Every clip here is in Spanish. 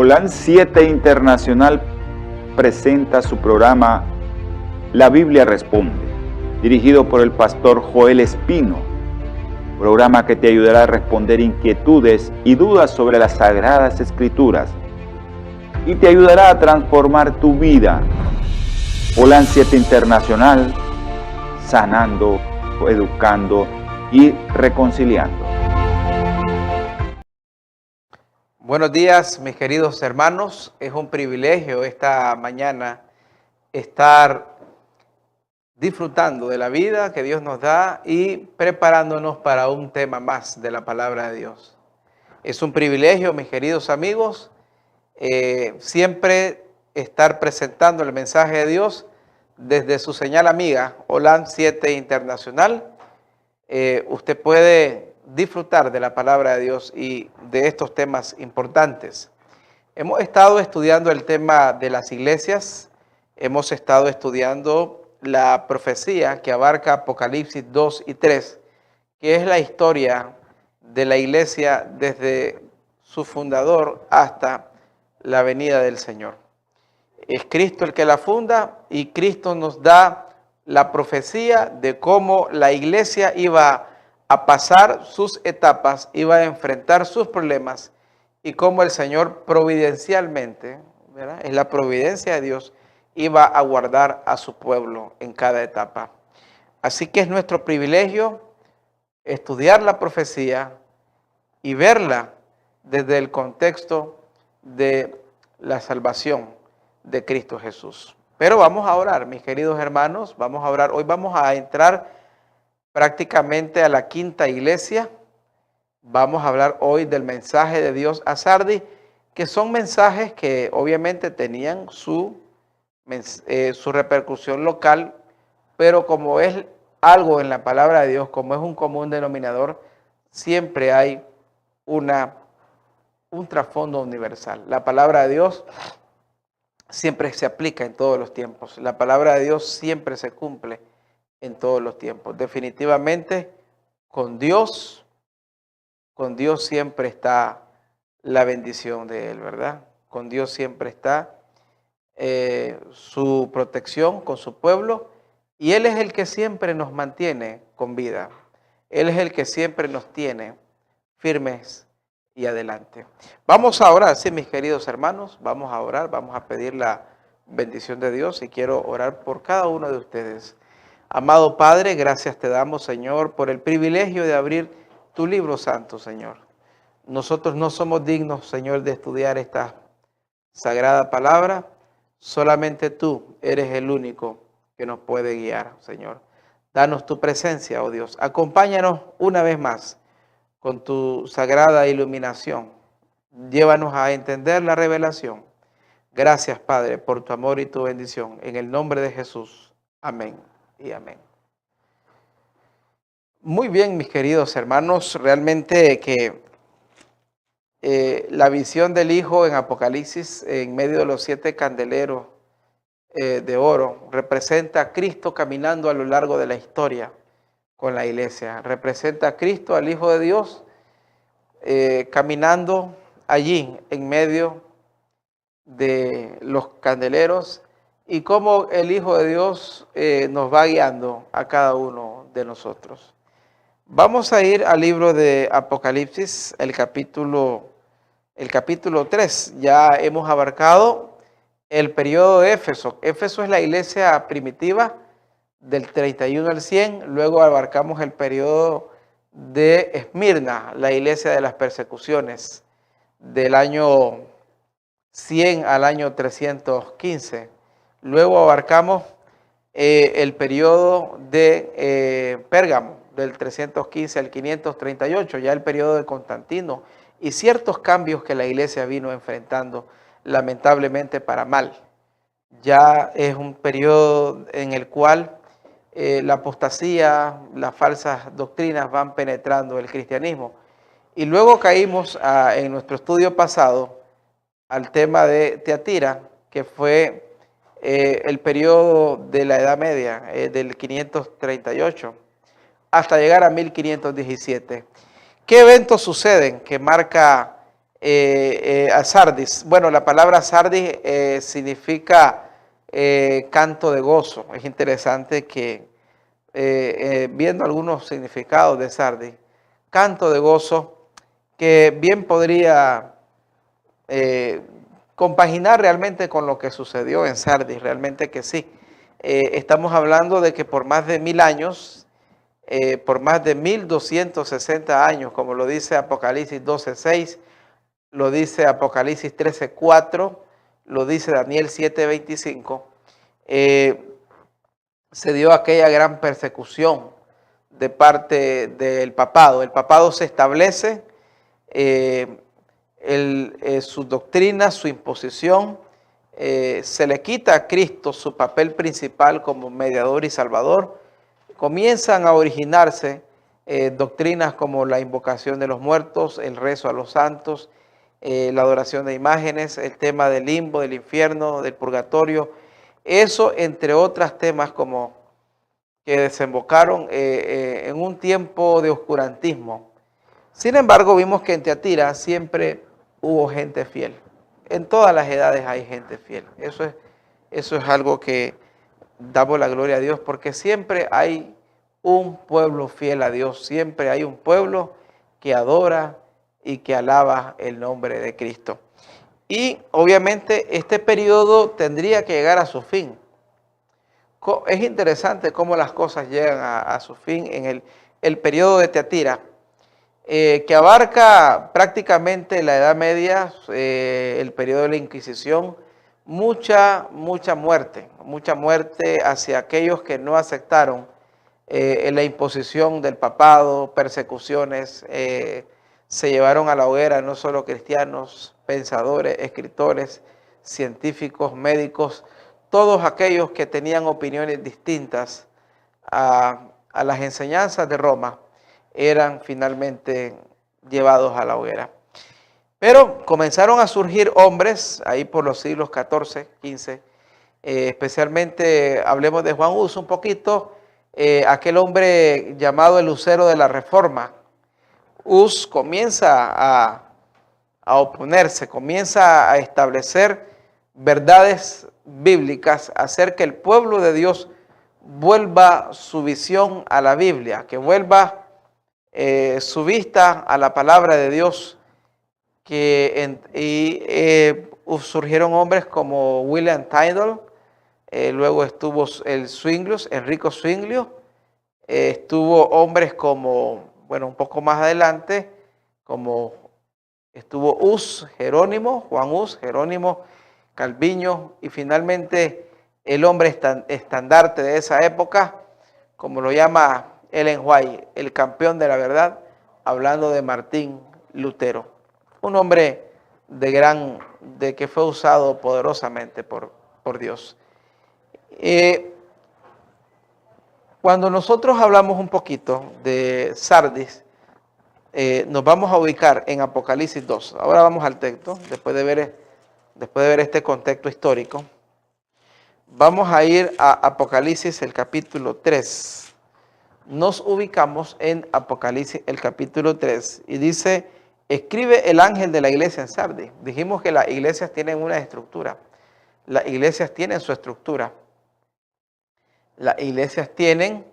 Holan 7 Internacional presenta su programa La Biblia Responde, dirigido por el pastor Joel Espino, programa que te ayudará a responder inquietudes y dudas sobre las Sagradas Escrituras y te ayudará a transformar tu vida. Holan 7 Internacional, sanando, educando y reconciliando. Buenos días, mis queridos hermanos. Es un privilegio esta mañana estar disfrutando de la vida que Dios nos da y preparándonos para un tema más de la palabra de Dios. Es un privilegio, mis queridos amigos, siempre estar presentando el mensaje de Dios desde su señal amiga, Holan 7 Internacional. Usted puede disfrutar de la palabra de Dios y de estos temas importantes. Hemos estado estudiando el tema de las iglesias, hemos estado estudiando la profecía que abarca Apocalipsis 2 y 3, que es la historia de la iglesia desde su fundador hasta la venida del Señor. Es Cristo el que la funda y Cristo nos da la profecía de cómo la iglesia iba a pasar sus etapas, iba a enfrentar sus problemas y cómo el Señor providencialmente, ¿verdad? Es la providencia de Dios, iba a guardar a su pueblo en cada etapa. Así que es nuestro privilegio estudiar la profecía y verla desde el contexto de la salvación de Cristo Jesús. Pero vamos a orar, mis queridos hermanos, vamos a orar. Hoy vamos a entrar prácticamente a la quinta iglesia. Vamos a hablar hoy del mensaje de Dios a Sardis, que son mensajes que obviamente tenían su repercusión local, pero como es algo en la palabra de Dios, como es un común denominador, siempre hay un trasfondo universal. La palabra de Dios siempre se aplica en todos los tiempos. La palabra de Dios siempre se cumple en todos los tiempos. Definitivamente, con Dios siempre está la bendición de Él, ¿verdad? Con Dios siempre está su protección con su pueblo y Él es el que siempre nos mantiene con vida. Él es el que siempre nos tiene firmes y adelante. Vamos a orar, sí, mis queridos hermanos, vamos a orar, vamos a pedir la bendición de Dios y quiero orar por cada uno de ustedes. Amado Padre, gracias te damos, Señor, por el privilegio de abrir tu libro santo, Señor. Nosotros no somos dignos, Señor, de estudiar esta sagrada palabra. Solamente tú eres el único que nos puede guiar, Señor. Danos tu presencia, oh Dios. Acompáñanos una vez más con tu sagrada iluminación. Llévanos a entender la revelación. Gracias, Padre, por tu amor y tu bendición. En el nombre de Jesús. Amén y amén. Muy bien, mis queridos hermanos, realmente que la visión del Hijo en Apocalipsis, en medio de los 7 candeleros de oro, representa a Cristo caminando a lo largo de la historia con la iglesia. Representa a Cristo, al Hijo de Dios, caminando allí en medio de los candeleros y cómo el Hijo de Dios nos va guiando a cada uno de nosotros. Vamos a ir al libro de Apocalipsis, el capítulo 3. Ya hemos abarcado el periodo de Éfeso. Éfeso es la iglesia primitiva del 31 al 100. Luego abarcamos el periodo de Esmirna, la iglesia de las persecuciones, del año 100 al año 315. Luego abarcamos el periodo de Pérgamo, del 315 al 538, ya el periodo de Constantino, y ciertos cambios que la iglesia vino enfrentando, lamentablemente para mal. Ya es un periodo en el cual la apostasía, las falsas doctrinas van penetrando el cristianismo. Y luego caímos en nuestro estudio pasado al tema de Teatira, que fue el periodo de la Edad Media, del 538, hasta llegar a 1517. ¿Qué eventos suceden que marca a Sardis. Bueno, la palabra Sardis significa canto de gozo. Es interesante que viendo algunos significados de Sardis, canto de gozo, que bien podría compaginar realmente con lo que sucedió en Sardis, realmente que sí. Estamos hablando de que por más de 1000 años, por más de 1260 años, como lo dice Apocalipsis 12:6, lo dice Apocalipsis 13:4, lo dice Daniel 7:25, se dio aquella gran persecución de parte del papado. El papado se establece, su doctrina, su imposición, se le quita a Cristo su papel principal como mediador y salvador. Comienzan a originarse doctrinas como la invocación de los muertos, el rezo a los santos, la adoración de imágenes, el tema del limbo, del infierno, del purgatorio. Eso, entre otros temas como que desembocaron en un tiempo de oscurantismo. Sin embargo, vimos que en Tiatira siempre hubo gente fiel. En todas las edades hay gente fiel. Eso es algo que damos la gloria a Dios, porque siempre hay un pueblo fiel a Dios. Siempre hay un pueblo que adora y que alaba el nombre de Cristo. Y obviamente este periodo tendría que llegar a su fin. Es interesante cómo las cosas llegan a su fin en el periodo de Tiatira, que abarca prácticamente la Edad Media, el periodo de la Inquisición, mucha muerte hacia aquellos que no aceptaron la imposición del papado, persecuciones, se llevaron a la hoguera no solo cristianos, pensadores, escritores, científicos, médicos, todos aquellos que tenían opiniones distintas a las enseñanzas de Roma eran finalmente llevados a la hoguera. Pero comenzaron a surgir hombres ahí por los siglos XIV, XV, especialmente hablemos de Juan Hus un poquito, aquel hombre llamado el Lucero de la Reforma. Hus comienza a oponerse, comienza a establecer verdades bíblicas, hacer que el pueblo de Dios vuelva su visión a la Biblia, que vuelva su vista a la palabra de Dios, surgieron hombres como William Tyndale, luego estuvo Enrico Zwinglio, estuvo hombres como, bueno, un poco más adelante, como estuvo Juan Hus, Jerónimo, Calviño, y finalmente el hombre estandarte de esa época, como lo llama Ellen White, el campeón de la verdad, hablando de Martín Lutero, un hombre de que fue usado poderosamente por Dios. Cuando nosotros hablamos un poquito de Sardis, nos vamos a ubicar en Apocalipsis 2. Ahora vamos al texto, después de ver este contexto histórico. Vamos a ir a Apocalipsis, el capítulo 3. Nos ubicamos en Apocalipsis, el capítulo 3, y dice: escribe el ángel de la iglesia en Sardis. Dijimos que las iglesias tienen una estructura. Las iglesias tienen su estructura. Las iglesias tienen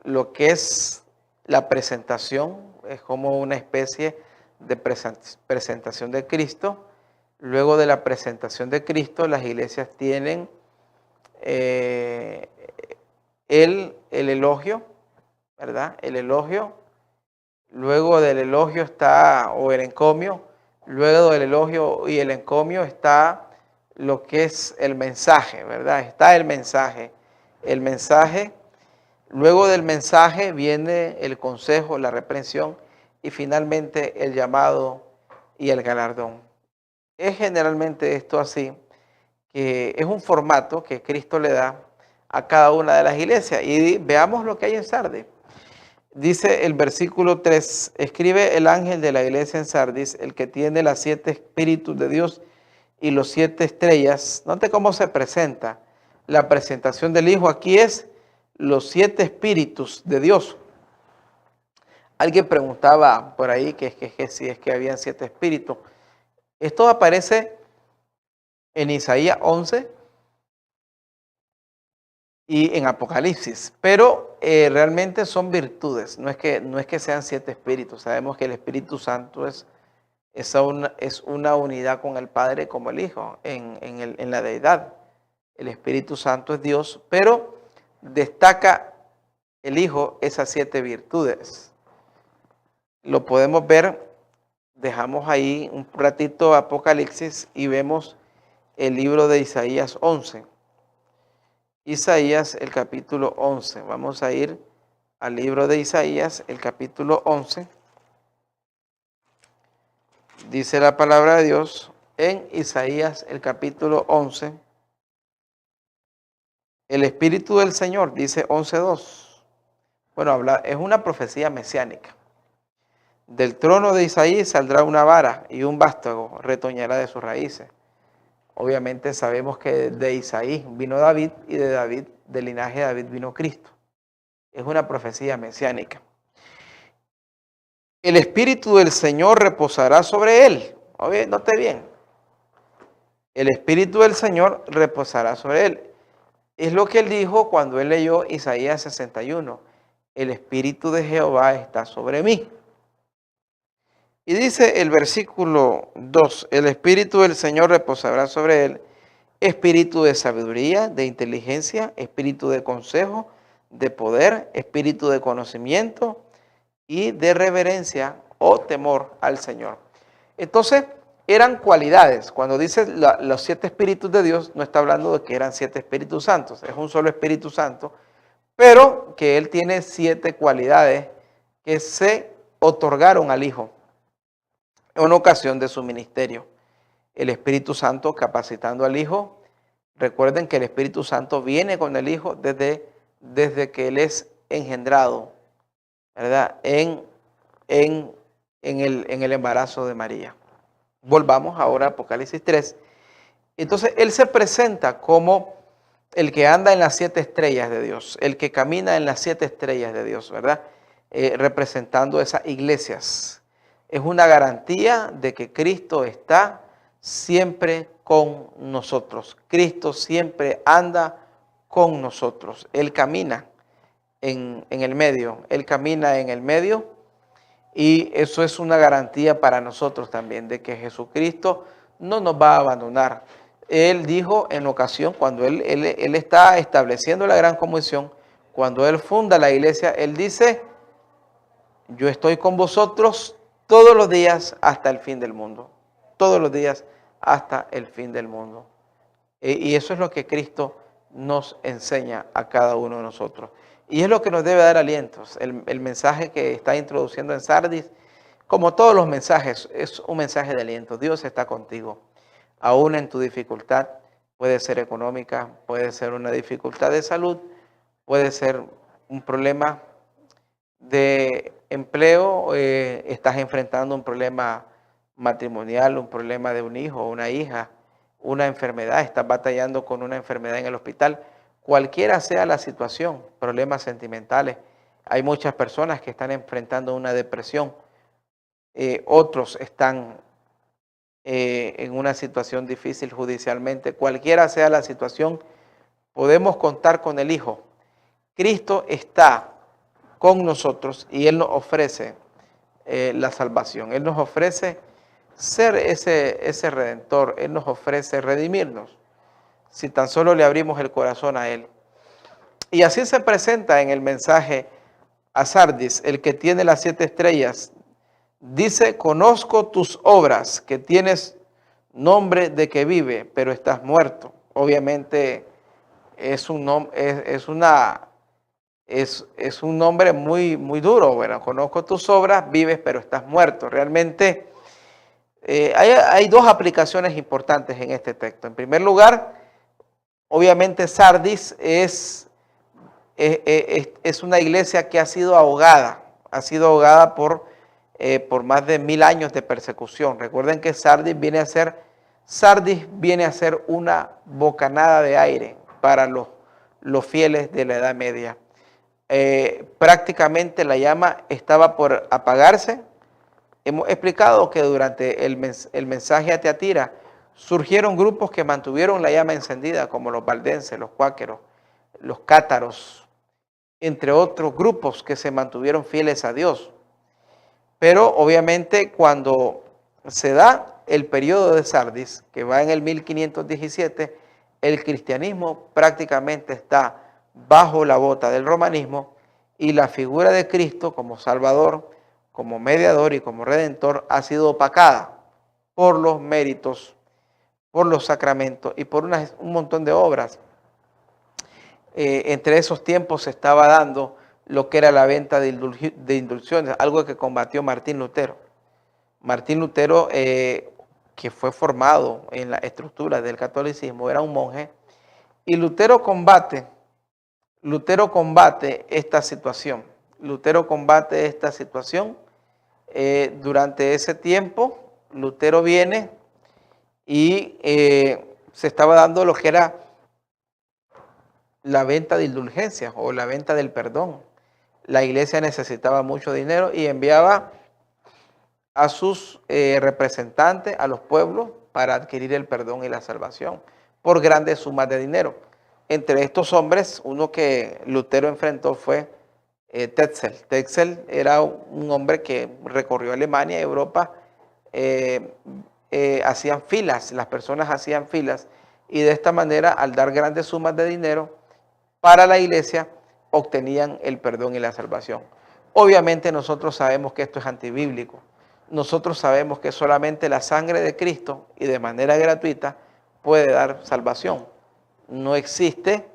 lo que es la presentación, es como una especie de presentación de Cristo. Luego de la presentación de Cristo, las iglesias tienen el elogio, ¿verdad? El elogio. Luego del elogio está, o el encomio. Luego del elogio y el encomio está lo que es el mensaje, ¿verdad? Está el mensaje. El mensaje. Luego del mensaje viene el consejo, la reprensión y finalmente el llamado y el galardón. Es generalmente esto así, que es un formato que Cristo le da a cada una de las iglesias. Y veamos lo que hay en Sardis. Dice el versículo 3, escribe el ángel de la iglesia en Sardis, el que tiene las 7 espíritus de Dios y los 7 estrellas. Note cómo se presenta. La presentación del Hijo aquí es los 7 espíritus de Dios. Alguien preguntaba por ahí que si es que habían 7 espíritus. Esto aparece en Isaías 11 y en Apocalipsis, pero realmente son virtudes, no es que sean 7 espíritus. Sabemos que el Espíritu Santo es una unidad con el Padre como el Hijo en la deidad. El Espíritu Santo es Dios, pero destaca el Hijo esas 7 virtudes. Lo podemos ver, dejamos ahí un ratito Apocalipsis y vemos el libro de Isaías 11. Isaías, el capítulo 11. Vamos a ir al libro de Isaías, el capítulo 11. Dice la palabra de Dios en Isaías, el capítulo 11. El Espíritu del Señor, dice 11:2. Bueno, es una profecía mesiánica. Del trono de Isaí saldrá una vara y un vástago retoñará de sus raíces. Obviamente sabemos que de Isaí vino David y de David, del linaje de David, vino Cristo. Es una profecía mesiánica. El Espíritu del Señor reposará sobre él. Oye, note bien. El Espíritu del Señor reposará sobre él. Es lo que él dijo cuando él leyó Isaías 61. El Espíritu de Jehová está sobre mí. Y dice el versículo 2, el Espíritu del Señor reposará sobre él, espíritu de sabiduría, de inteligencia, espíritu de consejo, de poder, espíritu de conocimiento y de reverencia o temor al Señor. Entonces, eran cualidades. Cuando dice los 7 espíritus de Dios, no está hablando de que eran 7 espíritus santos, es un solo Espíritu Santo, pero que él tiene 7 cualidades que se otorgaron al Hijo en ocasión de su ministerio. El Espíritu Santo capacitando al Hijo. Recuerden que el Espíritu Santo viene con el Hijo desde que Él es engendrado, ¿verdad? En el embarazo de María. Volvamos ahora a Apocalipsis 3. Entonces, Él se presenta como el que anda en las 7 estrellas de Dios, el que camina en las 7 estrellas de Dios, ¿verdad? Representando esas iglesias. Es una garantía de que Cristo está siempre con nosotros. Cristo siempre anda con nosotros. Él camina en el medio. Él camina en el medio y eso es una garantía para nosotros también de que Jesucristo no nos va a abandonar. Él dijo en ocasión, cuando él está estableciendo la gran comisión, cuando Él funda la iglesia, Él dice, yo estoy con vosotros todos los días hasta el fin del mundo. Todos los días hasta el fin del mundo. Y eso es lo que Cristo nos enseña a cada uno de nosotros. Y es lo que nos debe dar alientos. El mensaje que está introduciendo en Sardis, como todos los mensajes, es un mensaje de aliento. Dios está contigo. Aún en tu dificultad, puede ser económica, puede ser una dificultad de salud, puede ser un problema de empleo, estás enfrentando un problema matrimonial, un problema de un hijo o una hija, una enfermedad, estás batallando con una enfermedad en el hospital, cualquiera sea la situación, problemas sentimentales. Hay muchas personas que están enfrentando una depresión, otros están en una situación difícil judicialmente. Cualquiera sea la situación, podemos contar con el Hijo. Cristo está con nosotros y Él nos ofrece la salvación. Él nos ofrece ser ese redentor. Él nos ofrece redimirnos si tan solo le abrimos el corazón a Él. Y así se presenta en el mensaje a Sardis, el que tiene las 7 estrellas. Dice, conozco tus obras, que tienes nombre de que vive, pero estás muerto. Obviamente es un nombre muy, muy duro. Bueno, conozco tus obras, vives, pero estás muerto. Realmente hay 2 aplicaciones importantes en este texto. En primer lugar, obviamente Sardis es una iglesia que ha sido ahogada por más de 1000 años de persecución. Recuerden que Sardis viene a ser una bocanada de aire para los fieles de la Edad Media. Prácticamente la llama estaba por apagarse, Hemos explicado que durante el mensaje a Teatira surgieron grupos que mantuvieron la llama encendida, como los valdenses, los cuáqueros, los cátaros, entre otros grupos que se mantuvieron fieles a Dios. Pero obviamente cuando se da el periodo de Sardis, que va en el 1517, el cristianismo prácticamente está bajo la bota del romanismo y la figura de Cristo como Salvador, como mediador y como redentor ha sido opacada por los méritos, por los sacramentos y por un montón de obras. Entre esos tiempos se estaba dando lo que era la venta de indulciones, algo que combatió Martín Lutero. Martín Lutero, que fue formado en la estructura del catolicismo, era un monje, y Lutero combate esta situación. Lutero combate esta situación. Durante ese tiempo, Lutero viene y se estaba dando lo que era la venta de indulgencias o la venta del perdón. La iglesia necesitaba mucho dinero y enviaba a sus representantes, a los pueblos, para adquirir el perdón y la salvación por grandes sumas de dinero. Entre estos hombres, uno que Lutero enfrentó fue Tetzel. Tetzel era un hombre que recorrió Alemania y Europa. Hacían filas, las personas hacían filas y de esta manera, al dar grandes sumas de dinero para la iglesia, obtenían el perdón y la salvación. Obviamente nosotros sabemos que esto es antibíblico. Nosotros sabemos que solamente la sangre de Cristo y de manera gratuita puede dar salvación. No existe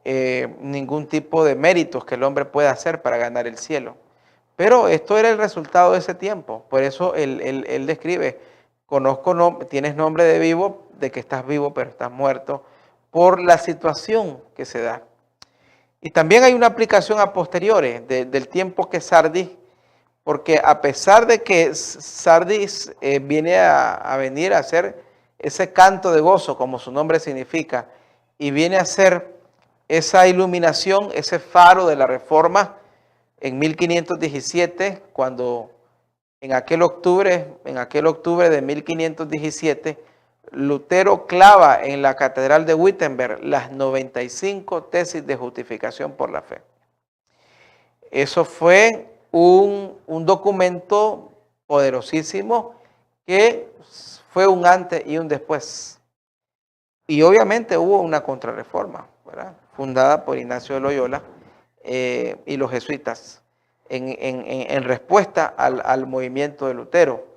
ningún tipo de méritos que el hombre pueda hacer para ganar el cielo. Pero esto era el resultado de ese tiempo. Por eso él describe, tienes nombre de vivo, de que estás vivo pero estás muerto, por la situación que se da. Y también hay una aplicación a posteriores del tiempo que Sardis, porque a pesar de que Sardis viene a venir a hacer ese canto de gozo, como su nombre significa, y viene a ser esa iluminación, ese faro de la Reforma, en 1517, cuando en aquel octubre de 1517, Lutero clava en la catedral de Wittenberg las 95 tesis de justificación por la fe. Eso fue un documento poderosísimo que fue un antes y un después. Y obviamente hubo una contrarreforma, ¿verdad?, fundada por Ignacio de Loyola y los jesuitas en respuesta al movimiento de Lutero.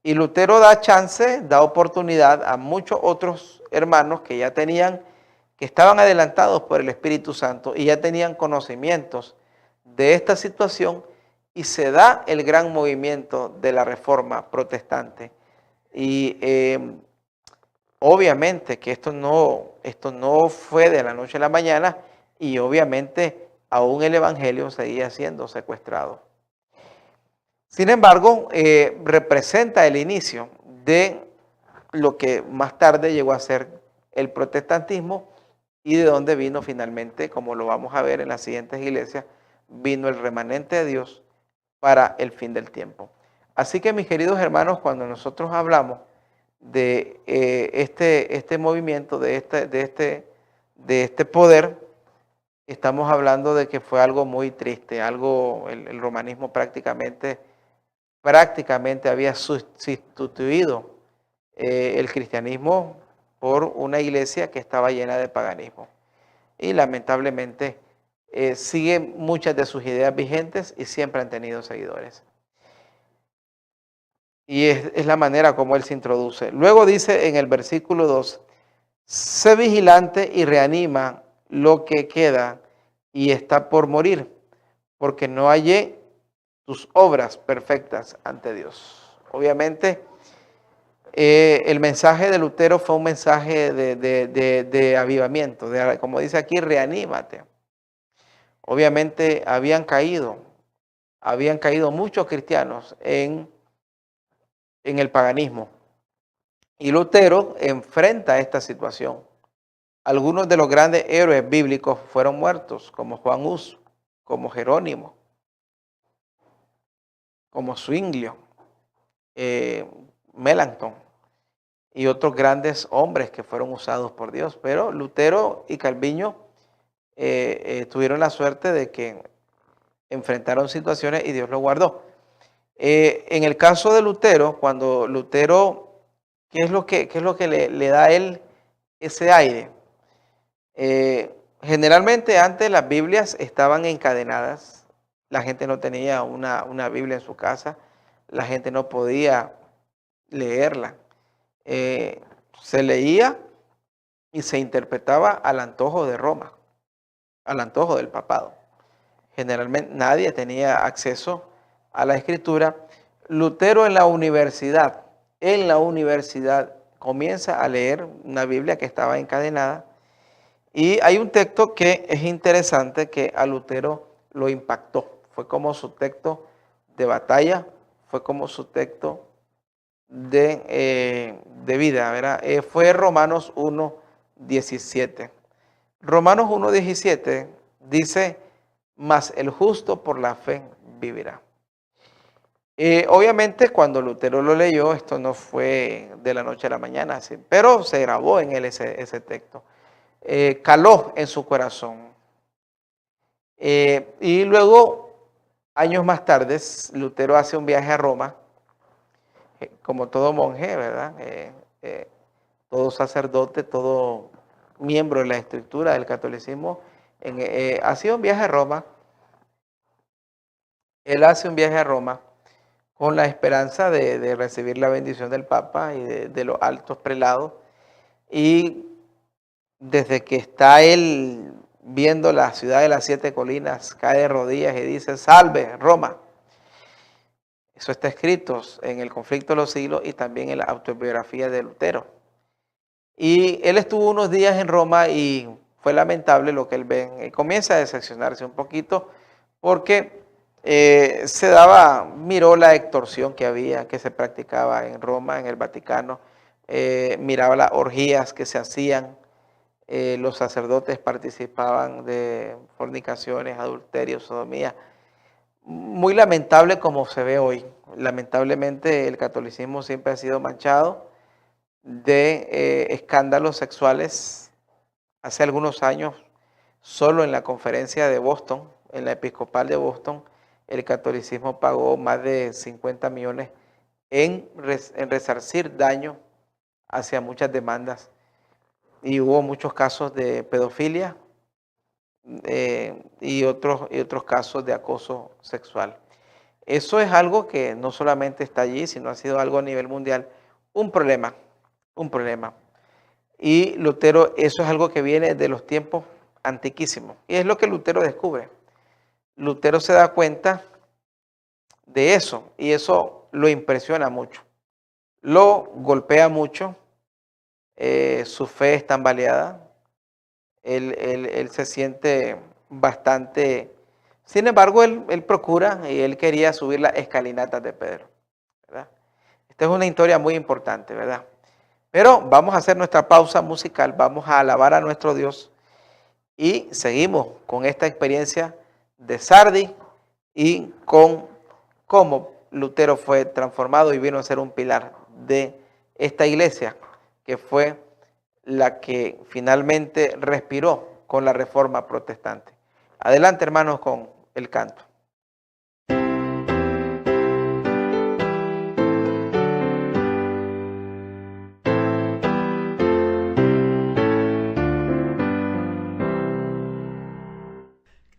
Y Lutero da oportunidad a muchos otros hermanos que estaban adelantados por el Espíritu Santo y ya tenían conocimientos de esta situación, y se da el gran movimiento de la Reforma protestante. Y obviamente que esto no fue de la noche a la mañana, y obviamente aún el Evangelio seguía siendo secuestrado. Sin embargo, representa el inicio de lo que más tarde llegó a ser el protestantismo, y de donde vino finalmente, como lo vamos a ver en las siguientes iglesias, vino el remanente de Dios para el fin del tiempo. Así que, mis queridos hermanos, cuando nosotros hablamos de este movimiento, de este poder, estamos hablando de que fue algo muy triste, el romanismo prácticamente había sustituido el cristianismo por una iglesia que estaba llena de paganismo. Y lamentablemente sigue muchas de sus ideas vigentes y siempre han tenido seguidores. Y es la manera como él se introduce. Luego dice en el versículo 2, sé vigilante y reanima lo que queda y está por morir, porque no hallé tus obras perfectas ante Dios. Obviamente, el mensaje de Lutero fue un mensaje de avivamiento, como dice aquí, reanímate. Obviamente habían caído muchos cristianos en el paganismo. Y Lutero enfrenta esta situación. Algunos de los grandes héroes bíblicos fueron muertos, como Juan Hus, como Jerónimo. como Zwinglio, Melanchthon y otros grandes hombres que fueron usados por Dios. Pero Lutero y Calviño tuvieron la suerte de que enfrentaron situaciones y Dios los guardó. En el caso de Lutero, cuando Lutero, ¿qué es lo que le da a él ese aire? Generalmente antes las Biblias estaban encadenadas, la gente no tenía una Biblia en su casa, la gente no podía leerla. Se leía y se interpretaba al antojo de Roma, al antojo del papado. Generalmente nadie tenía acceso a la escritura. Lutero en la universidad comienza a leer una Biblia que estaba encadenada. Y hay un texto que es interesante que a Lutero lo impactó. Fue como su texto de batalla, fue como su texto de vida, ¿verdad? Fue Romanos 1:17. Romanos 1:17 dice, mas el justo por la fe vivirá. Obviamente cuando Lutero lo leyó, esto no fue de la noche a la mañana, ¿sí? Pero se grabó en él ese texto. Caló en su corazón. Y luego, años más tarde, Lutero hace un viaje a Roma, como todo monje, ¿verdad? Todo sacerdote, todo miembro de la estructura del catolicismo, hacía un viaje a Roma. Él hace un viaje a Roma con la esperanza de recibir la bendición del Papa y de los altos prelados. Y desde que está él viendo la ciudad de las 7 colinas, cae de rodillas y dice, salve Roma. Eso está escrito en el Conflicto de los Siglos y también en la autobiografía de Lutero. Y él estuvo unos días en Roma y fue lamentable lo que él ve. Comienza a decepcionarse un poquito porque miró la extorsión que se practicaba en Roma, en el Vaticano, miraba las orgías que se hacían, los sacerdotes participaban de fornicaciones, adulterios, sodomía. Muy lamentable como se ve hoy. Lamentablemente el catolicismo siempre ha sido manchado de escándalos sexuales. Hace algunos años, solo en la conferencia de Boston, en la episcopal de Boston, el catolicismo pagó más de 50 millones en resarcir daño hacia muchas demandas. Y hubo muchos casos de pedofilia y otros casos de acoso sexual. Eso es algo que no solamente está allí, sino ha sido algo a nivel mundial, un problema. Y Lutero, eso es algo que viene de los tiempos antiquísimos. Y es lo que Lutero descubre. Lutero se da cuenta de eso y eso lo impresiona mucho. Lo golpea mucho. Su fe es tambaleada. Él se siente bastante. Sin embargo, él procura y él quería subir las escalinatas de Pedro, ¿verdad? Esta es una historia muy importante, ¿verdad? Pero vamos a hacer nuestra pausa musical, vamos a alabar a nuestro Dios y seguimos con esta experiencia de Sardi y con cómo Lutero fue transformado y vino a ser un pilar de esta iglesia que fue la que finalmente respiró con la Reforma Protestante. Adelante, hermanos, con el canto.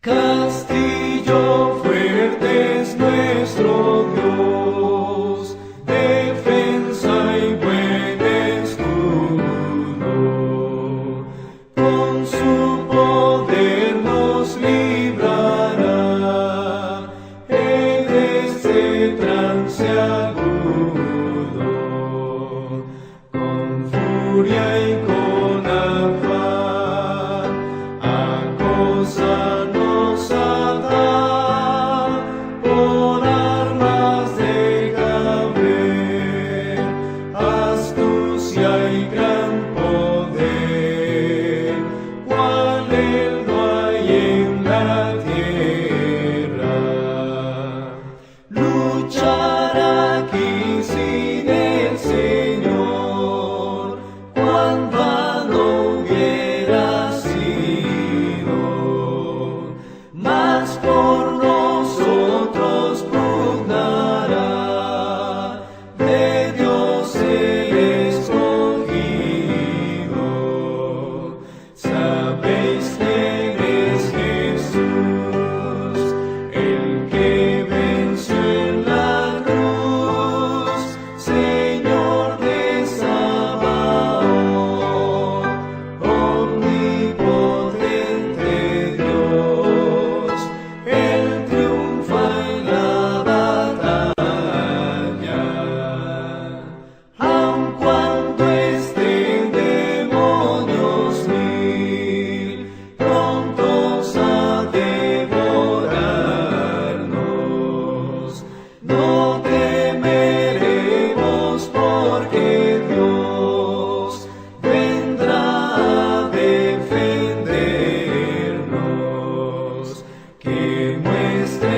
Castillo fuerte es nuestro Dios, defensa y buen escudo, con su poder nos librará.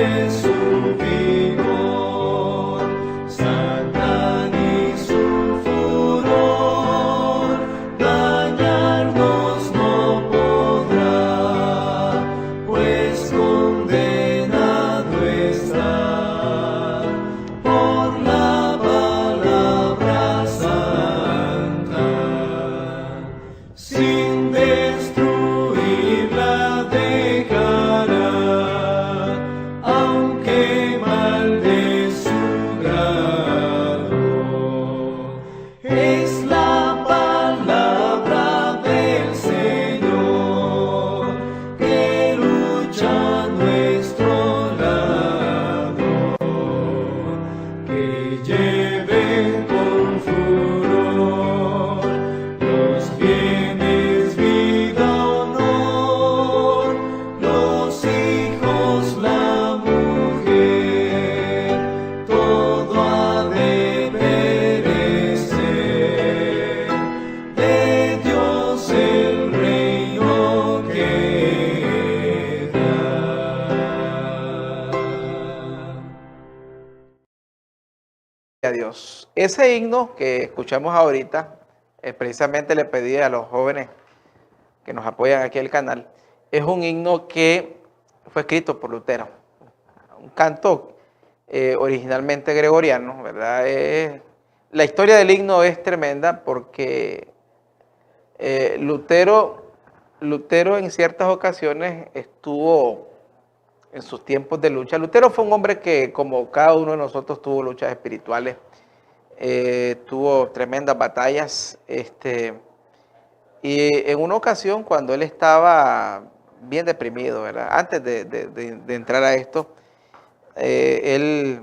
de su vigor, Satán y su furor, dañarnos no podrá, pues condenado está por la palabra santa. Sin destruirla dejará, aunque mal de su grado. Es la palabra del Señor que lucha a nuestro lado, que lleve con furor los bienes, vida, honor, los hijos, la mujer, todo ha de perecer, de Dios el reino queda. A Dios. Ese himno que escuchamos ahorita, precisamente le pedí a los jóvenes que nos apoyan aquí en el canal, es un himno que fue escrito por Lutero, un canto originalmente gregoriano, ¿verdad? La historia del himno es tremenda porque Lutero en ciertas ocasiones estuvo en sus tiempos de lucha. Lutero fue un hombre que, como cada uno de nosotros, tuvo luchas espirituales, tuvo tremendas batallas, y en una ocasión, cuando él estaba bien deprimido, ¿verdad? Antes de entrar a esto, él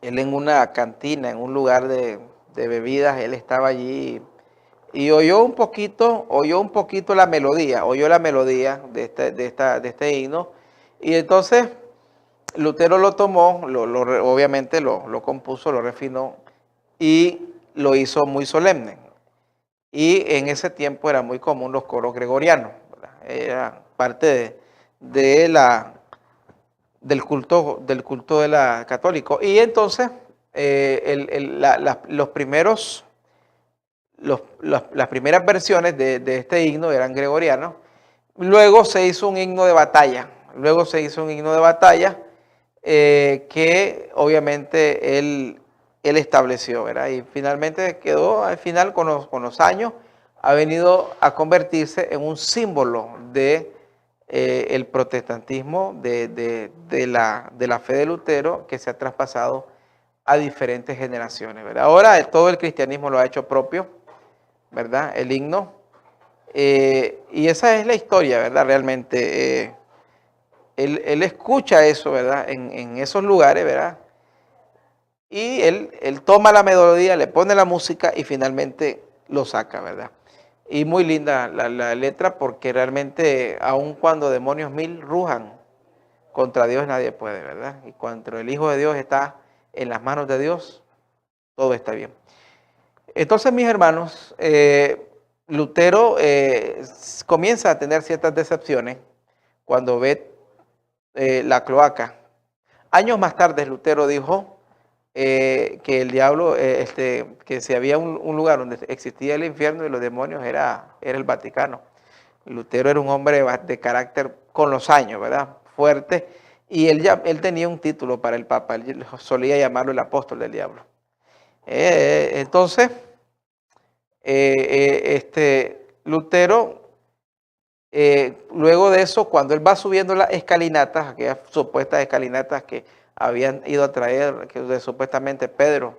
en una cantina, en un lugar de bebidas, él estaba allí y oyó un poquito la melodía, de este himno, y entonces Lutero lo tomó, obviamente lo compuso, lo refinó y lo hizo muy solemne. Y en ese tiempo era muy común los coros gregorianos, ¿verdad? Era parte del culto de la católico. Y entonces las primeras versiones de este himno eran gregorianos. Luego se hizo un himno de batalla. Que obviamente él estableció, ¿verdad? Y finalmente quedó, al final, con los años, ha venido a convertirse en un símbolo de el protestantismo, de la fe de Lutero, que se ha traspasado a diferentes generaciones, ¿verdad? Ahora todo el cristianismo lo ha hecho propio, ¿verdad? El himno. Y esa es la historia, ¿verdad? Realmente él escucha eso, ¿verdad? En esos lugares, ¿verdad? Y él toma la melodía, le pone la música y finalmente lo saca, ¿verdad? Y muy linda la letra, porque realmente, aun cuando demonios mil rujan, contra Dios nadie puede, ¿verdad? Y cuando el Hijo de Dios está en las manos de Dios, todo está bien. Entonces, mis hermanos, Lutero comienza a tener ciertas decepciones cuando ve la cloaca. Años más tarde, Lutero dijo que el diablo, que si había un lugar donde existía el infierno y los demonios, era el Vaticano. Lutero era un hombre de carácter con los años, ¿verdad? Fuerte, y él tenía un título para el Papa, él solía llamarlo el apóstol del diablo. Entonces, Lutero, luego de eso, cuando él va subiendo las escalinatas, aquellas supuestas escalinatas que habían ido a traer, que supuestamente Pedro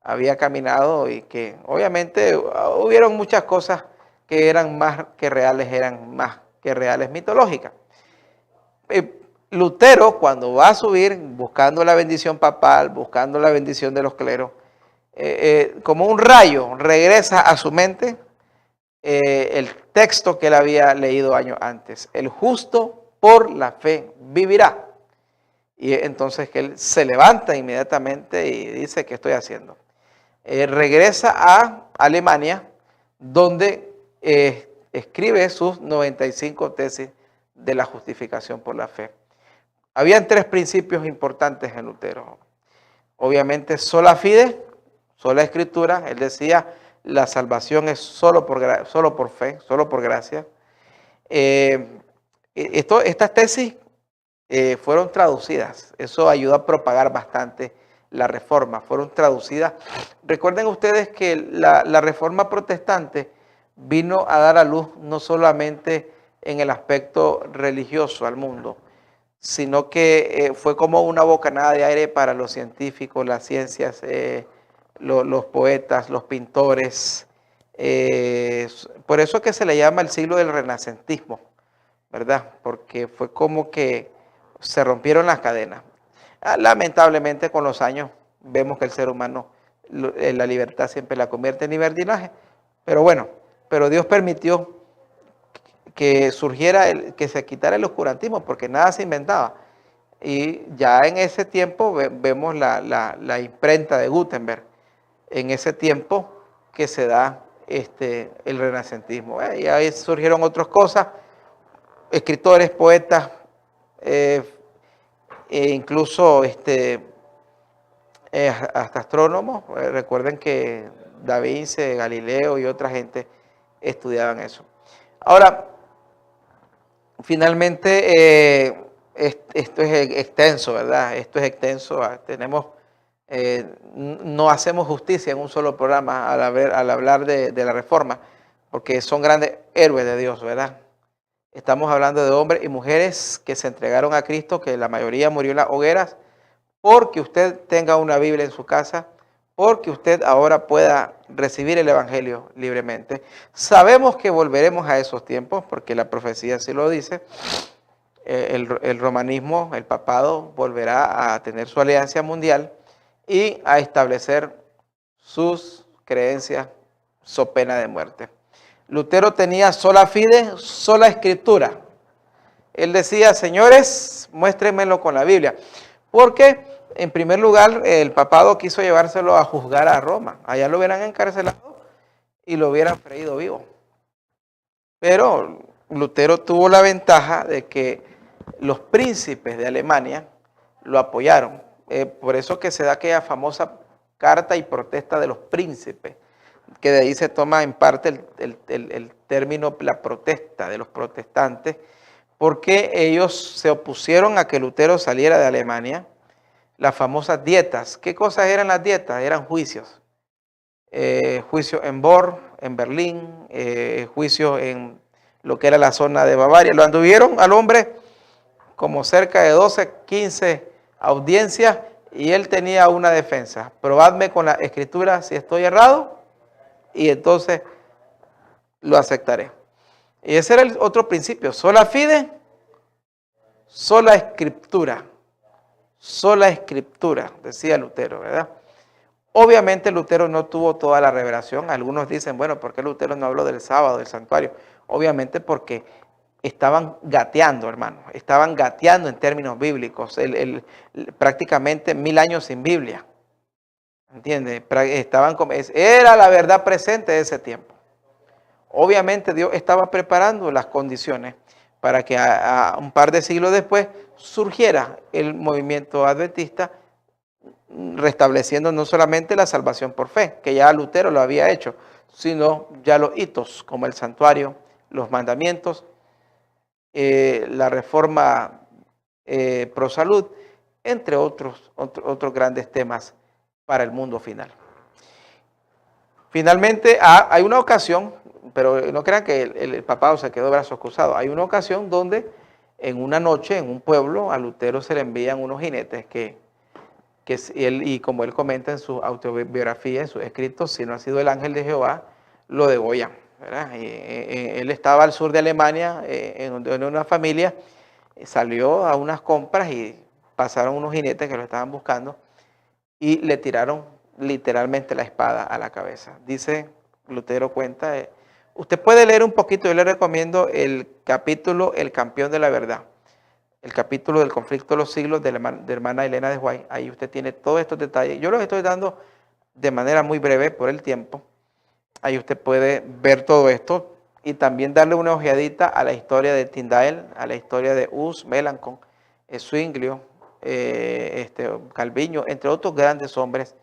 había caminado, y que obviamente hubieron muchas cosas que eran más que reales mitológicas. Lutero, cuando va a subir buscando la bendición papal, buscando la bendición de los cleros, como un rayo regresa a su mente el texto que él había leído años antes: el justo por la fe vivirá. Y entonces que él se levanta inmediatamente y dice: ¿qué estoy haciendo? Regresa a Alemania, donde escribe sus 95 tesis de la justificación por la fe. Habían tres principios importantes en Lutero. Obviamente, sola fide, sola escritura. Él decía, la salvación es solo por fe, solo por gracia. Estas tesis fueron traducidas. Eso ayudó a propagar bastante la reforma. Fueron traducidas. Recuerden ustedes que la reforma protestante vino a dar a luz no solamente en el aspecto religioso al mundo, sino que fue como una bocanada de aire para los científicos, las ciencias, los poetas, los pintores. Por eso es que se le llama el siglo del renacentismo, ¿verdad? Porque fue como que se rompieron las cadenas. Lamentablemente con los años vemos que el ser humano, la libertad siempre la convierte en libertinaje, pero bueno, pero Dios permitió que surgiera, que se quitara el oscurantismo, porque nada se inventaba. Y ya en ese tiempo vemos la imprenta de Gutenberg, en ese tiempo que se da el renacentismo. Y ahí surgieron otras cosas, escritores, poetas, e incluso hasta astrónomos. Recuerden que Da Vinci, Galileo y otra gente estudiaban eso. Ahora, finalmente, esto es extenso, ¿verdad? Esto es extenso. No hacemos justicia en un solo programa al hablar de la reforma, porque son grandes héroes de Dios, ¿verdad? Estamos hablando de hombres y mujeres que se entregaron a Cristo, que la mayoría murió en las hogueras, porque usted tenga una Biblia en su casa, porque usted ahora pueda recibir el Evangelio libremente. Sabemos que volveremos a esos tiempos, porque la profecía sí lo dice. El romanismo, el papado, volverá a tener su alianza mundial y a establecer sus creencias so pena de muerte. Lutero tenía sola fide, sola escritura. Él decía, señores, muéstrenmelo con la Biblia. Porque, en primer lugar, el papado quiso llevárselo a juzgar a Roma. Allá lo hubieran encarcelado y lo hubieran freído vivo. Pero Lutero tuvo la ventaja de que los príncipes de Alemania lo apoyaron. Por eso que se da aquella famosa carta y protesta de los príncipes, que de ahí se toma en parte el término, la protesta de los protestantes, porque ellos se opusieron a que Lutero saliera de Alemania. Las famosas dietas. ¿Qué cosas eran las dietas? Eran juicios. Juicios en Bonn, en Berlín, juicios en lo que era la zona de Bavaria. Lo anduvieron al hombre como cerca de 12, 15 audiencias y él tenía una defensa. Probadme con la escritura si estoy errado y entonces lo aceptaré. Y ese era el otro principio. Sola fide, sola escritura. Sola escritura, decía Lutero, ¿verdad? Obviamente Lutero no tuvo toda la revelación. Algunos dicen, bueno, ¿por qué Lutero no habló del sábado, del santuario? Obviamente porque estaban gateando, hermano. Estaban gateando en términos bíblicos. Prácticamente 1000 años sin Biblia. ¿Entiendes? Era la verdad presente de ese tiempo. Obviamente Dios estaba preparando las condiciones para que a un par de siglos después surgiera el movimiento adventista, restableciendo no solamente la salvación por fe, que ya Lutero lo había hecho, sino ya los hitos como el santuario, los mandamientos, la reforma pro salud, entre otros grandes temas para el mundo final. Finalmente, hay una ocasión, pero no crean que el papado se quedó de brazos cruzados. Hay una ocasión donde en una noche en un pueblo a Lutero se le envían unos jinetes que él, y como él comenta en su autobiografía, en sus escritos, si no ha sido el ángel de Jehová, lo degollan, ¿verdad? Él estaba al sur de Alemania, en una familia, salió a unas compras y pasaron unos jinetes que lo estaban buscando y le tiraron literalmente la espada a la cabeza. Dice, Lutero cuenta, usted puede leer un poquito, yo le recomiendo el capítulo El campeón de la verdad, el capítulo del conflicto de los siglos de la hermana Elena de White. Ahí usted tiene todos estos detalles. Yo los estoy dando de manera muy breve por el tiempo. Ahí usted puede ver todo esto y también darle una ojeadita a la historia de Tyndale, a la historia de Hus Melanchthon, Zwinglio, Calviño, entre otros grandes hombres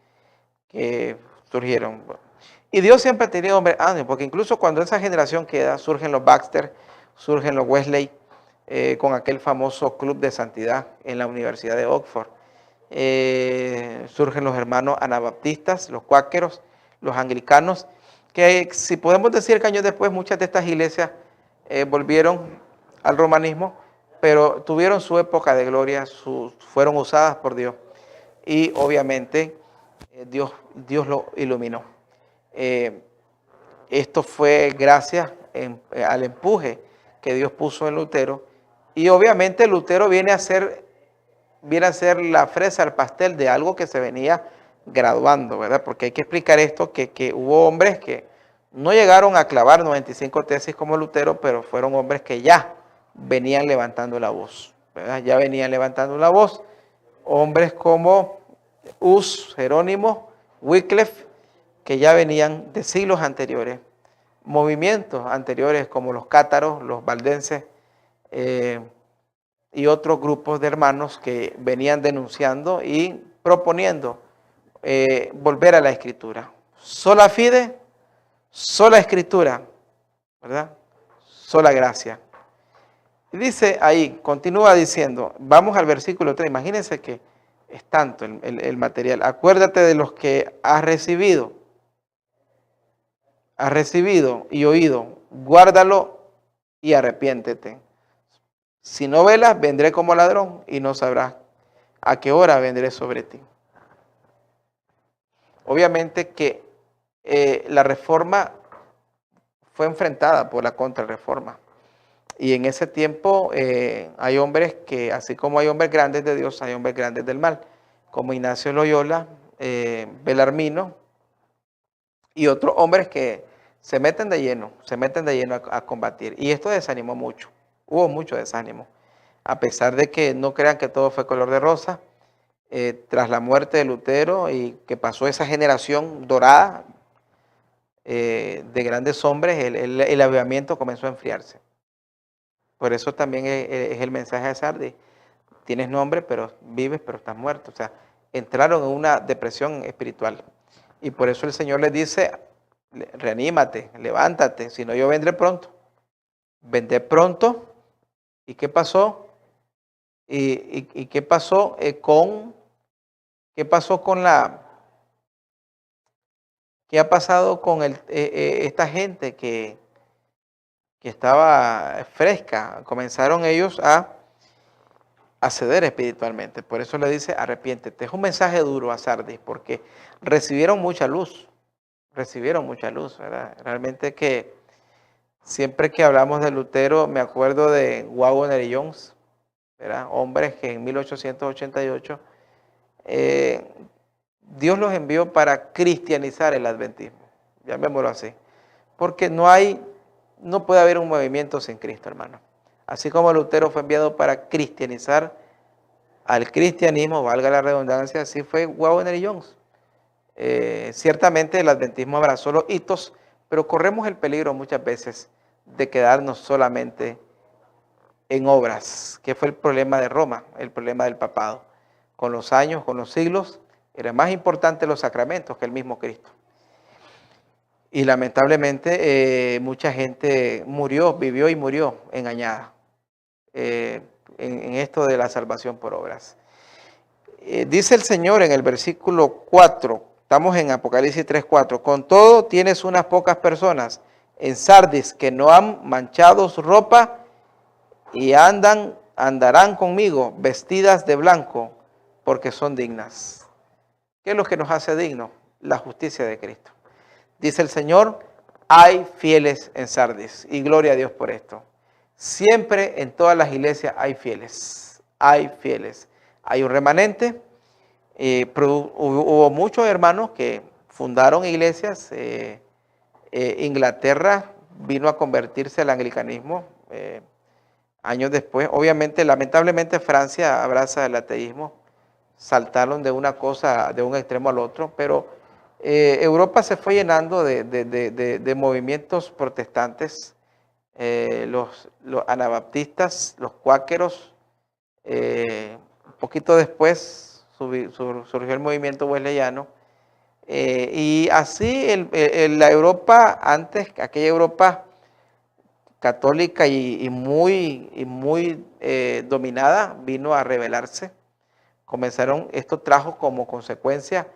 que surgieron. Y Dios siempre ha tenido hombres ángeles, porque incluso cuando esa generación queda, surgen los Baxter, surgen los Wesley, con aquel famoso club de santidad en la Universidad de Oxford. Surgen los hermanos anabaptistas, los cuáqueros, los anglicanos, que si podemos decir que años después muchas de estas iglesias volvieron al romanismo, pero tuvieron su época de gloria, fueron usadas por Dios y obviamente Dios lo iluminó. Esto fue gracias al empuje que Dios puso en Lutero, y obviamente Lutero viene a ser la fresa al pastel de algo que se venía graduando, ¿verdad? Porque hay que explicar esto, que hubo hombres que no llegaron a clavar 95 tesis como Lutero, pero fueron hombres que ya venían levantando la voz, ¿verdad? Ya venían levantando la voz. Hombres como Hus, Jerónimo, Wycliffe, que ya venían de siglos anteriores. Movimientos anteriores como los cátaros, los valdenses, y otros grupos de hermanos que venían denunciando y proponiendo volver a la Escritura. Sola fide, sola Escritura, ¿verdad? Sola gracia. Y dice ahí, continúa diciendo, vamos al versículo 3, imagínense que es tanto el material. Acuérdate de los que has recibido y oído, guárdalo y arrepiéntete. Si no velas, vendré como ladrón y no sabrás a qué hora vendré sobre ti. Obviamente que la reforma fue enfrentada por la contrarreforma. Y en ese tiempo hay hombres que, así como hay hombres grandes de Dios, hay hombres grandes del mal, como Ignacio Loyola, Belarmino y otros hombres que se meten de lleno a combatir. Y esto desanimó mucho. Hubo mucho desánimo, a pesar de que no crean que todo fue color de rosa. Tras la muerte de Lutero y que pasó esa generación dorada de grandes hombres, el avivamiento comenzó a enfriarse. Por eso también es el mensaje de Sardis. Tienes nombre, pero vives, pero estás muerto. O sea, entraron en una depresión espiritual. Y por eso el Señor les dice, reanímate, levántate, si no yo vendré pronto. Vendré pronto. ¿Y qué pasó? ¿Y qué pasó qué ha pasado con esta gente que estaba fresca? Comenzaron ellos a ceder espiritualmente. Por eso le dice, arrepiéntete. Es un mensaje duro a Sardis, porque recibieron mucha luz, ¿verdad? Realmente que siempre que hablamos de Lutero, me acuerdo de Waggoner y Jones, ¿verdad? Hombres que en 1888 Dios los envió para cristianizar el adventismo, llamémoslo así, porque no puede haber un movimiento sin Cristo, hermano. Así como Lutero fue enviado para cristianizar al cristianismo, valga la redundancia, así fue Waggoner y Jones. Ciertamente el adventismo abrazó los hitos, pero corremos el peligro muchas veces de quedarnos solamente en obras, que fue el problema de Roma, el problema del papado. Con los años, con los siglos, eran más importantes los sacramentos que el mismo Cristo. Y lamentablemente mucha gente vivió y murió engañada en esto de la salvación por obras. Dice el Señor en el versículo 4, estamos en Apocalipsis 3:4, con todo tienes unas pocas personas en Sardis que no han manchado su ropa y andarán conmigo vestidas de blanco porque son dignas. ¿Qué es lo que nos hace dignos? La justicia de Cristo. Dice el Señor, hay fieles en Sardis y gloria a Dios por esto. Siempre en todas las iglesias hay fieles, Hay un remanente, hubo muchos hermanos que fundaron iglesias. Inglaterra vino a convertirse al anglicanismo años después. Obviamente, lamentablemente Francia abraza el ateísmo, saltaron de una cosa, de un extremo al otro, pero Europa se fue llenando de movimientos protestantes, los anabaptistas, los cuáqueros, Un poquito después surgió el movimiento wesleyano. Y así la Europa, antes, aquella Europa católica y muy dominada, vino a rebelarse. Esto trajo como consecuencia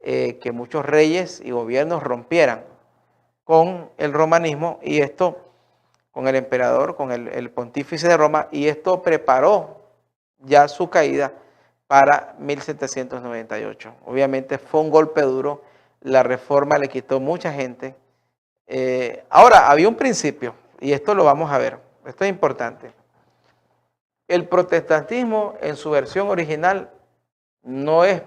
que muchos reyes y gobiernos rompieran con el romanismo y esto con el emperador, con el pontífice de Roma, y esto preparó ya su caída para 1798. Obviamente fue un golpe duro, la reforma le quitó mucha gente. Ahora, había un principio, y esto lo vamos a ver, esto es importante. El protestantismo en su versión original no es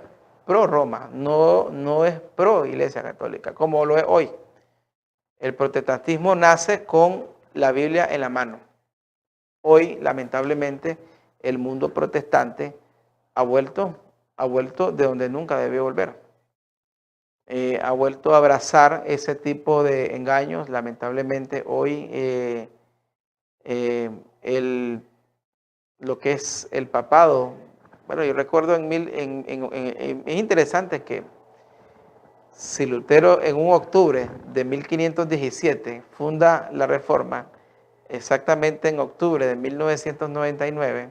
pro Roma, no es pro Iglesia Católica, como lo es hoy. El protestantismo nace con la Biblia en la mano. Hoy, lamentablemente, el mundo protestante ha vuelto de donde nunca debió volver. Ha vuelto a abrazar ese tipo de engaños. Lamentablemente, hoy lo que es el papado, bueno, yo recuerdo es interesante que si Lutero en un octubre de 1517 funda la Reforma, exactamente en octubre de 1999,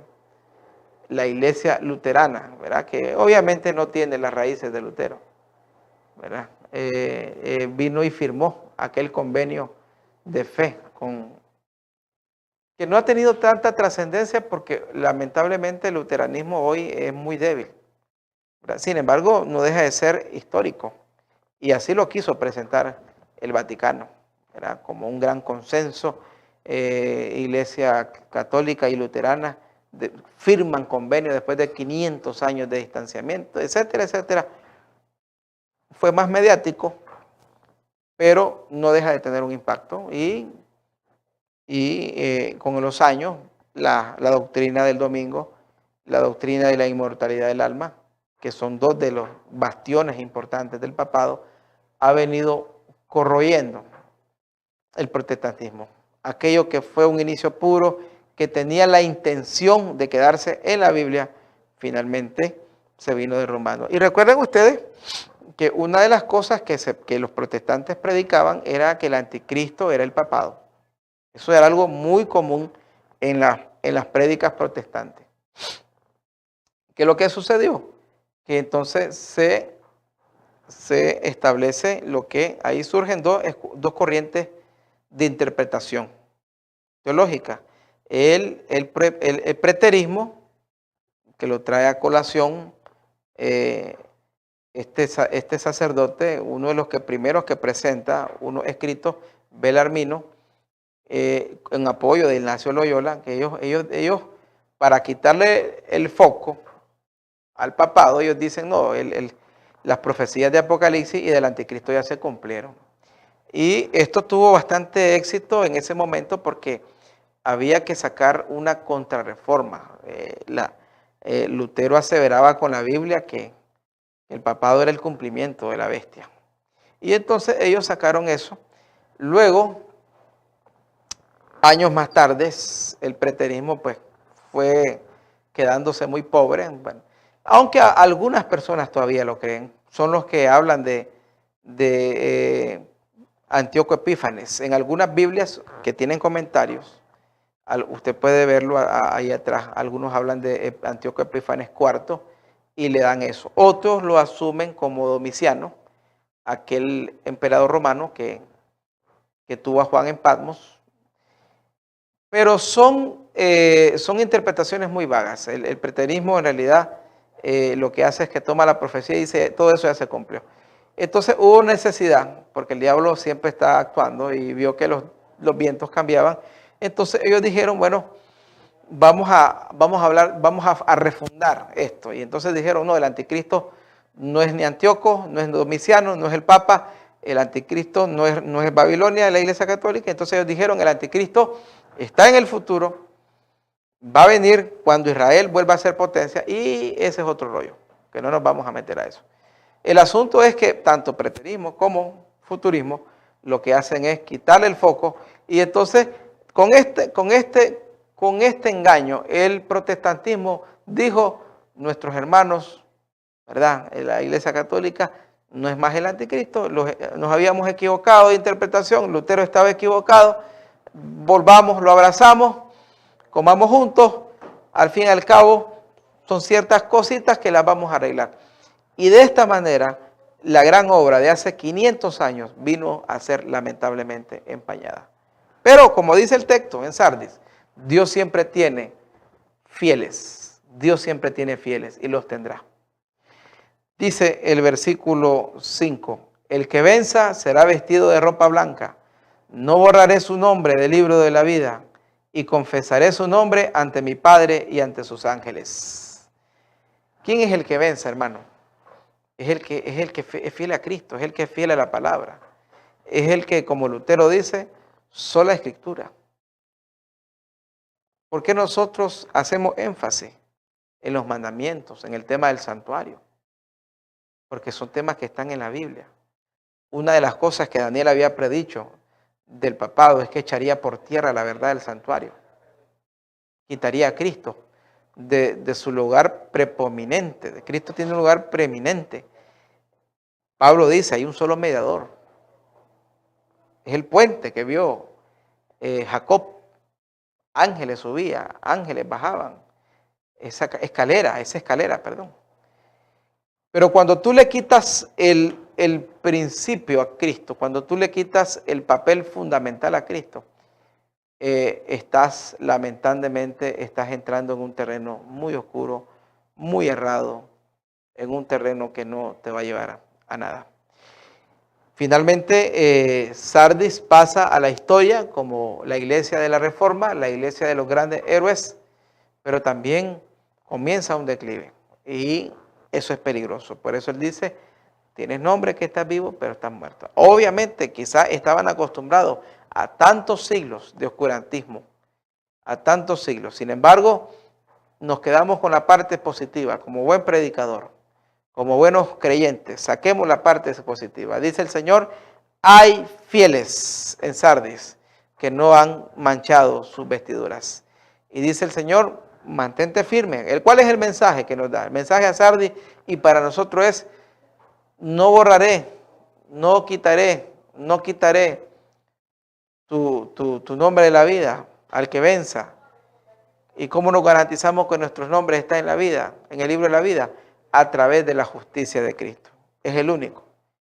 la Iglesia Luterana, ¿verdad? Que obviamente no tiene las raíces de Lutero, ¿verdad? Vino y firmó aquel convenio de fe que no ha tenido tanta trascendencia porque lamentablemente el luteranismo hoy es muy débil, ¿verdad? Sin embargo, no deja de ser histórico. Y así lo quiso presentar el Vaticano, ¿verdad? Como un gran consenso. Iglesia católica y luterana firman convenios después de 500 años de distanciamiento, etcétera, etcétera. Fue más mediático, pero no deja de tener un impacto. Y con los años, la doctrina del domingo, la doctrina de la inmortalidad del alma, que son dos de los bastiones importantes del papado, ha venido corroyendo el protestantismo. Aquello que fue un inicio puro, que tenía la intención de quedarse en la Biblia, finalmente se vino derrumbando. Y recuerden ustedes que una de las cosas que los protestantes predicaban era que el anticristo era el papado. Eso era algo muy común en las prédicas protestantes. ¿Qué es lo que sucedió? Que entonces se establece lo que ahí surgen dos corrientes de interpretación teológica. El preterismo, que lo trae a colación este sacerdote, uno de los primeros que presenta unos escritos, Belarmino, en apoyo de Ignacio Loyola, que ellos para quitarle el foco al papado, ellos dicen, no, las profecías de Apocalipsis y del anticristo ya se cumplieron. Y esto tuvo bastante éxito en ese momento porque había que sacar una contrarreforma. Lutero aseveraba con la Biblia que el papado era el cumplimiento de la bestia. Y entonces ellos sacaron eso. Luego, años más tarde, el preterismo pues fue quedándose muy pobre. Bueno, aunque algunas personas todavía lo creen, son los que hablan de Antíoco Epífanes. En algunas Biblias que tienen comentarios, usted puede verlo ahí atrás, algunos hablan de Antíoco Epífanes IV y le dan eso. Otros lo asumen como Domiciano, aquel emperador romano que tuvo a Juan en Patmos. Pero son interpretaciones muy vagas. El preterismo en realidad lo que hace es que toma la profecía y dice, todo eso ya se cumplió. Entonces hubo necesidad, porque el diablo siempre está actuando y vio que los vientos cambiaban. Entonces ellos dijeron, bueno, vamos a refundar esto. Y entonces dijeron, no, el anticristo no es ni Antíoco, no es Domiciano, no es el Papa, el anticristo no es Babilonia, la Iglesia Católica. Entonces ellos dijeron, el anticristo está en el futuro, va a venir cuando Israel vuelva a ser potencia, y ese es otro rollo, que no nos vamos a meter a eso. El asunto es que tanto preterismo como futurismo lo que hacen es quitarle el foco, y entonces con este engaño el protestantismo dijo nuestros hermanos, ¿verdad? La Iglesia Católica no es más el anticristo, nos habíamos equivocado de interpretación, Lutero estaba equivocado, volvamos, lo abrazamos, comamos juntos, al fin y al cabo son ciertas cositas que las vamos a arreglar. Y de esta manera, la gran obra de hace 500 años vino a ser lamentablemente empañada. Pero como dice el texto en Sardis, Dios siempre tiene fieles, Dios siempre tiene fieles y los tendrá. Dice el versículo 5, el que venza será vestido de ropa blanca, no borraré su nombre del libro de la vida y confesaré su nombre ante mi Padre y ante sus ángeles. ¿Quién es el que vence, hermano? Es el que es fiel a Cristo, es el que es fiel a la palabra. Es el que, como Lutero dice, sola escritura. ¿Por qué nosotros hacemos énfasis en los mandamientos, en el tema del santuario? Porque son temas que están en la Biblia. Una de las cosas que Daniel había predicho del papado es que echaría por tierra la verdad del santuario. Quitaría a Cristo de su lugar prepominente. Cristo tiene un lugar preeminente. Pablo dice, hay un solo mediador. Es el puente que vio Jacob. Ángeles subían, ángeles bajaban. Esa escalera, perdón. Pero cuando tú le quitas el principio a Cristo, cuando tú le quitas el papel fundamental a Cristo, lamentablemente, estás entrando en un terreno muy oscuro, muy errado, en un terreno que no te va a llevar a nada. Finalmente, Sardis pasa a la historia como la iglesia de la Reforma, la iglesia de los grandes héroes, pero también comienza un declive y eso es peligroso. Por eso él dice, tienes nombre que estás vivo, pero estás muerto. Obviamente, quizás estaban acostumbrados a tantos siglos de oscurantismo, a tantos siglos. Sin embargo, nos quedamos con la parte positiva, como buen predicador, como buenos creyentes, saquemos la parte positiva. Dice el Señor, hay fieles en Sardis que no han manchado sus vestiduras. Y dice el Señor, mantente firme. ¿Cuál es el mensaje que nos da? El mensaje a Sardis y para nosotros es, no borraré, no quitaré tu nombre de la vida al que venza. ¿Y cómo nos garantizamos que nuestros nombres están en la vida, en el libro de la vida? A través de la justicia de Cristo. Es el único,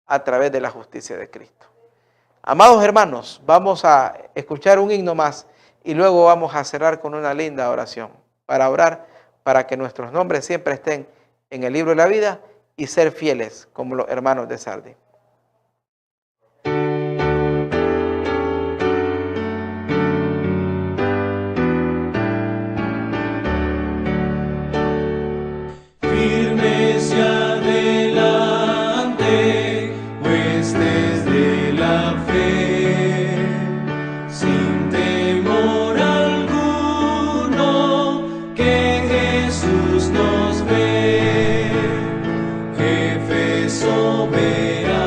a través de la justicia de Cristo. Amados hermanos, vamos a escuchar un himno más y luego vamos a cerrar con una linda oración para orar, para que nuestros nombres siempre estén en el libro de la vida y ser fieles como los hermanos de Sardis. Firmes y adelante, huestes de la fe, sin temor alguno, que Jesús nos ve, jefe soberano.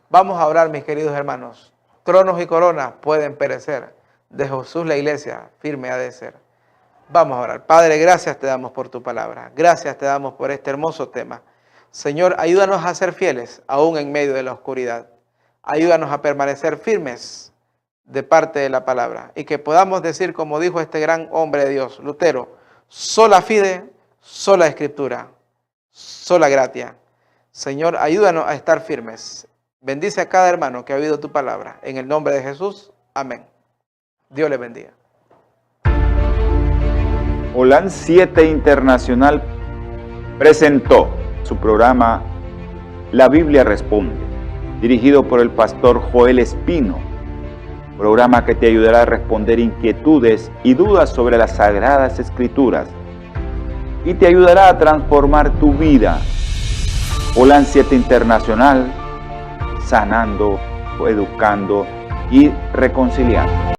Vamos a orar, mis queridos hermanos. Tronos y coronas pueden perecer. De Jesús la iglesia firme ha de ser. Vamos a orar. Padre, gracias te damos por tu palabra. Gracias te damos por este hermoso tema. Señor, ayúdanos a ser fieles aún en medio de la oscuridad. Ayúdanos a permanecer firmes de parte de la palabra. Y que podamos decir, como dijo este gran hombre de Dios, Lutero, sola fide, sola escritura, sola gratia. Señor, ayúdanos a estar firmes. Bendice a cada hermano que ha oído tu palabra. En el nombre de Jesús, amén. Dios le bendiga. Holan 7 Internacional presentó su programa La Biblia Responde, dirigido por el pastor Joel Espino, programa que te ayudará a responder inquietudes y dudas sobre las Sagradas Escrituras y te ayudará a transformar tu vida. Holan 7 Internacional, sanando, educando y reconciliando.